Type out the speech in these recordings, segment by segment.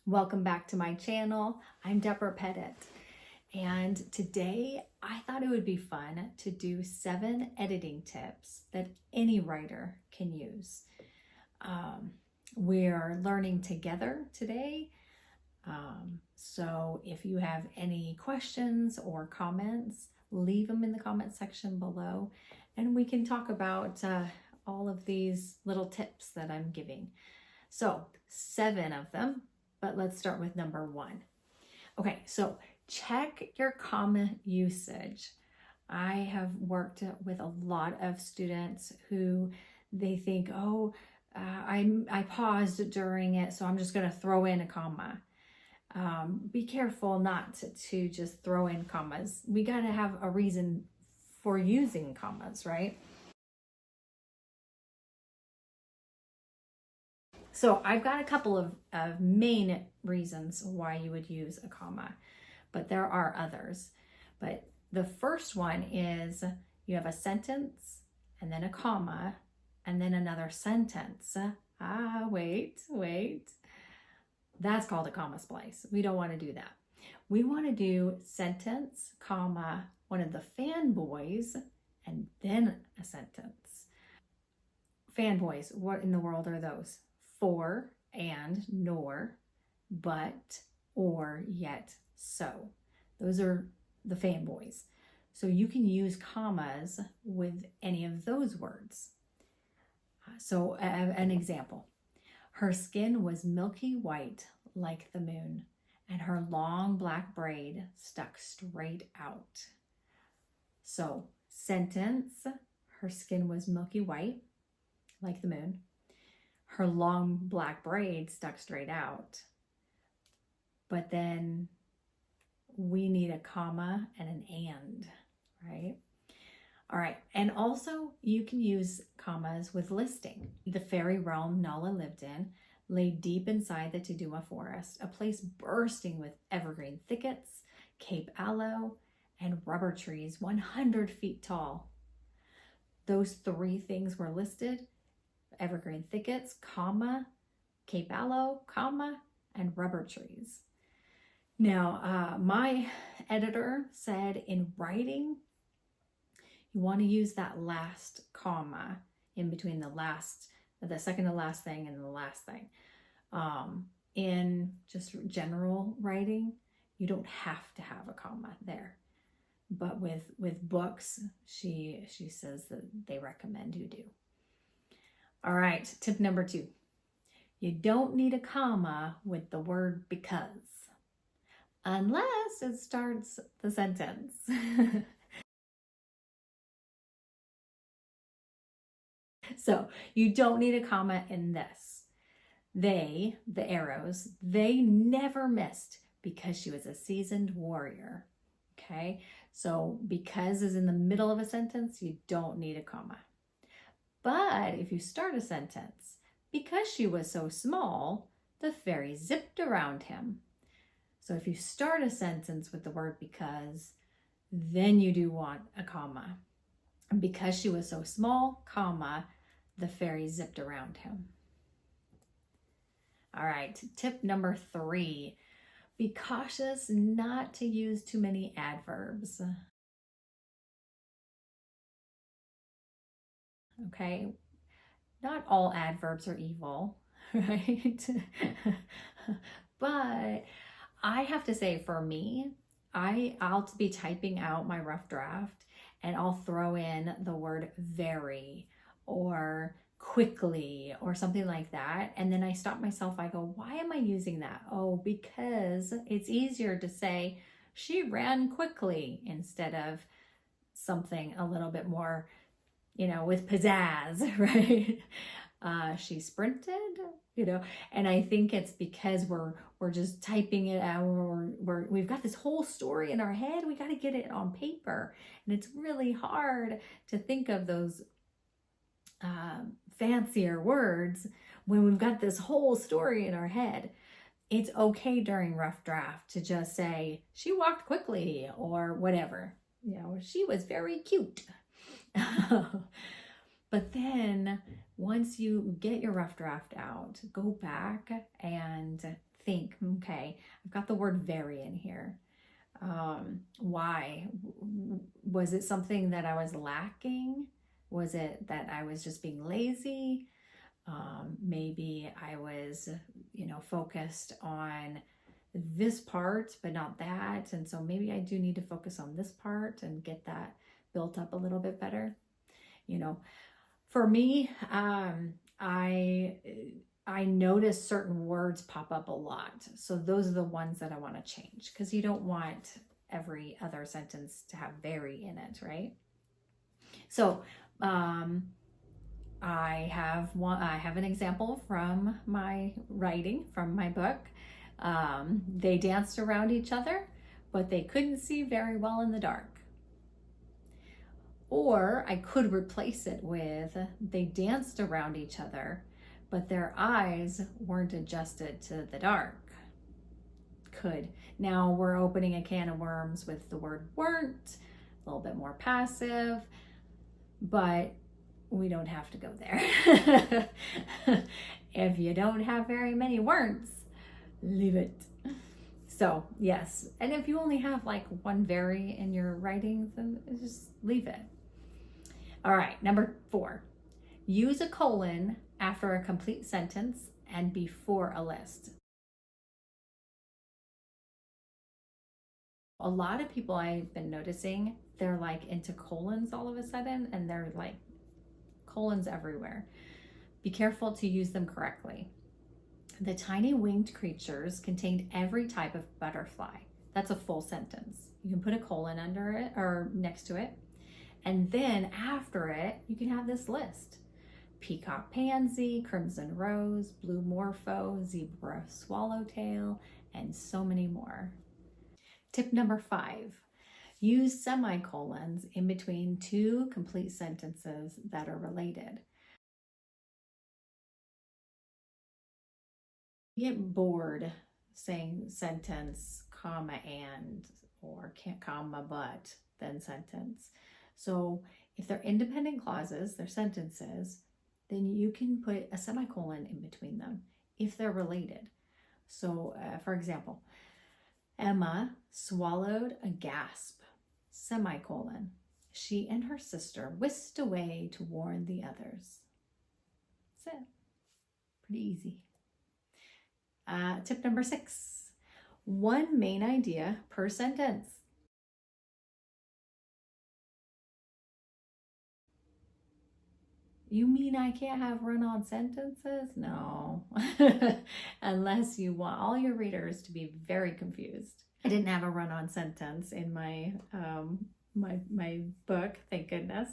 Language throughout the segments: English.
Welcome back to my channel. I'm Deborah Pettit, and today I thought it would be fun to do 7 editing tips that any writer can use. We're learning together today, so if you have any questions or comments, leave them in the comment section below, and we can talk about all of these little tips that I'm giving. So 7 of them. But let's start with number 1. Okay, so check your comma usage. I have worked with a lot of students who they think, I paused during it, so I'm just going to throw in a comma. Be careful not to just throw in commas. We got to have a reason for using commas, right? So I've got a couple of main reasons why you would use a comma, but there are others. But the first one is you have a sentence and then a comma and then another sentence. Wait. That's called a comma splice. We don't want to do that. We want to do sentence, comma, one of the fanboys, and then a sentence. Fanboys, what in the world are those? For, and, nor, but, or, yet, so. Those are the fanboys. So you can use commas with any of those words. So an example, her skin was milky white like the moon, and her long black braid stuck straight out. So sentence, her skin was milky white like the moon. Her long black braid stuck straight out. But then we need a comma and an and, right? All right, and also you can use commas with listing. The fairy realm Nala lived in lay deep inside the Tuduma forest, a place bursting with evergreen thickets, Cape aloe, and rubber trees 100 feet tall. Those 3 things were listed: evergreen thickets, comma, Cape aloe, comma, and rubber trees. Now, my editor said in writing, you want to use that last comma in between the second to last thing and the last thing. In just general writing, you don't have to have a comma there. But with books, she says that they recommend you do. All right, tip number 2. You don't need a comma with the word because, unless it starts the sentence. So you don't need a comma in this. They, the arrows, they never missed because she was a seasoned warrior. Okay, so because is in the middle of a sentence, you don't need a comma. But if you start a sentence, because she was so small, the fairy zipped around him. So if you start a sentence with the word because, then you do want a comma. Because she was so small, comma, the fairy zipped around him. All right, tip number 3. Be cautious not to use too many adverbs. Okay, not all adverbs are evil, right? But I have to say, for me, I'll be typing out my rough draft and I'll throw in the word very or quickly or something like that. And then I stop myself. I go, why am I using that? Oh, because it's easier to say she ran quickly instead of something a little bit more, with pizzazz, right? She sprinted, and I think it's because we're just typing it out, or we've got this whole story in our head. We got to get it on paper, and it's really hard to think of those fancier words when we've got this whole story in our head. It's okay during rough draft to just say she walked quickly or whatever. She was very cute. But then once you get your rough draft out, go back and think, okay, I've got the word very in here. Why? Was it something that I was lacking? Was it that I was just being lazy? Maybe I was, focused on this part, but not that. And so maybe I do need to focus on this part and get that built up a little bit better. You know, for me, I notice certain words pop up a lot. So those are the ones that I want to change, because you don't want every other sentence to have very in it, right? So I have an example from my writing, from my book. They danced around each other, but they couldn't see very well in the dark. Or I could replace it with, they danced around each other, but their eyes weren't adjusted to the dark. Could. Now we're opening a can of worms with the word weren't, a little bit more passive, but we don't have to go there. If you don't have very many weren'ts, leave it. So yes, and if you only have like one very in your writing, then just leave it. All right, number 4. Use a colon after a complete sentence and before a list. A lot of people I've been noticing, they're like into colons all of a sudden, and they're like colons everywhere. Be careful to use them correctly. The tiny winged creatures contained every type of butterfly. That's a full sentence. You can put a colon under it or next to it. And then after it, you can have this list: peacock pansy, crimson rose, blue morpho, zebra swallowtail, and so many more. Tip number 5, use semicolons in between 2 complete sentences that are related. You get bored saying sentence, comma, and, or can't, comma, but, then sentence. So if they're independent clauses, they're sentences, then you can put a semicolon in between them if they're related. So for example, Emma swallowed a gasp, semicolon. She and her sister whisked away to warn the others. That's it. Pretty easy. Tip number 6, 1 main idea per sentence. You mean I can't have run-on sentences? No. Unless you want all your readers to be very confused. I didn't have a run-on sentence in my my book, thank goodness.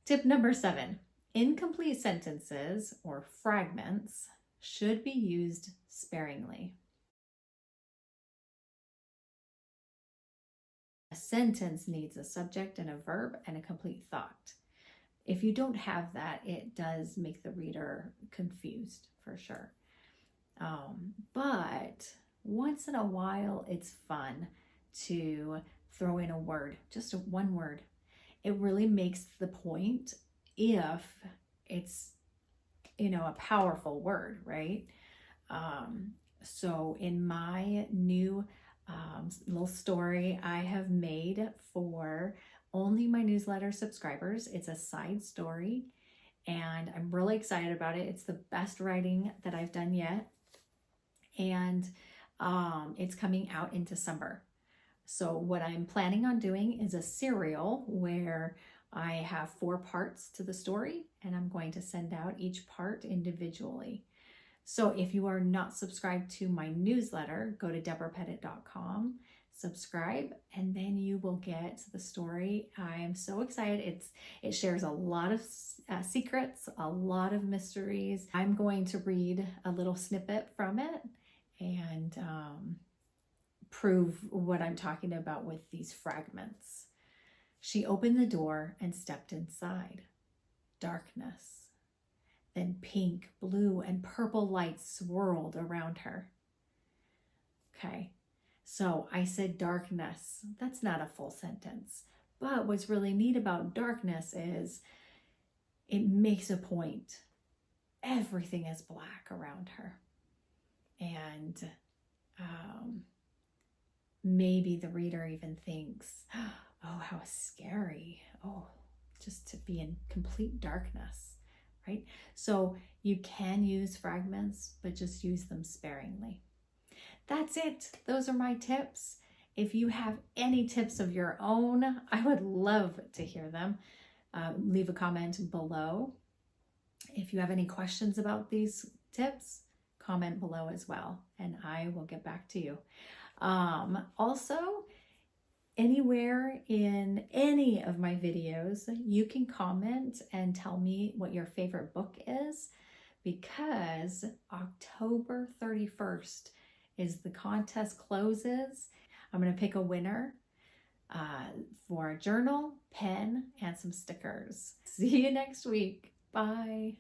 Tip number 7, incomplete sentences or fragments should be used sparingly. A sentence needs a subject and a verb and a complete thought. If you don't have that, it does make the reader confused for sure. But once in a while, it's fun to throw in a word, just one word. It really makes the point if it's, a powerful word, right? So in my new little story I have made for only my newsletter subscribers, it's a side story, and I'm really excited about it. It's the best writing that I've done yet, and it's coming out in December. So what I'm planning on doing is a serial where I have 4 parts to the story, and I'm going to send out each part individually. So if you are not subscribed to my newsletter, go to deborahpettit.com, subscribe, and then you will get the story. I am so excited. It shares a lot of secrets, a lot of mysteries. I'm going to read a little snippet from it and prove what I'm talking about with these fragments. She opened the door and stepped inside. Darkness. Then pink, blue, and purple lights swirled around her. Okay, so I said darkness. That's not a full sentence. But what's really neat about darkness is it makes a point. Everything is black around her. And maybe the reader even thinks, oh, how scary. Oh, just to be in complete darkness, right? So you can use fragments, but just use them sparingly. That's it. Those are my tips. If you have any tips of your own, I would love to hear them. Leave a comment below. If you have any questions about these tips, comment below as well, and I will get back to you. Also, anywhere in any of my videos, you can comment and tell me what your favorite book is, because October 31st is the contest closes. I'm going to pick a winner for a journal, pen, and some stickers. See you next week. Bye.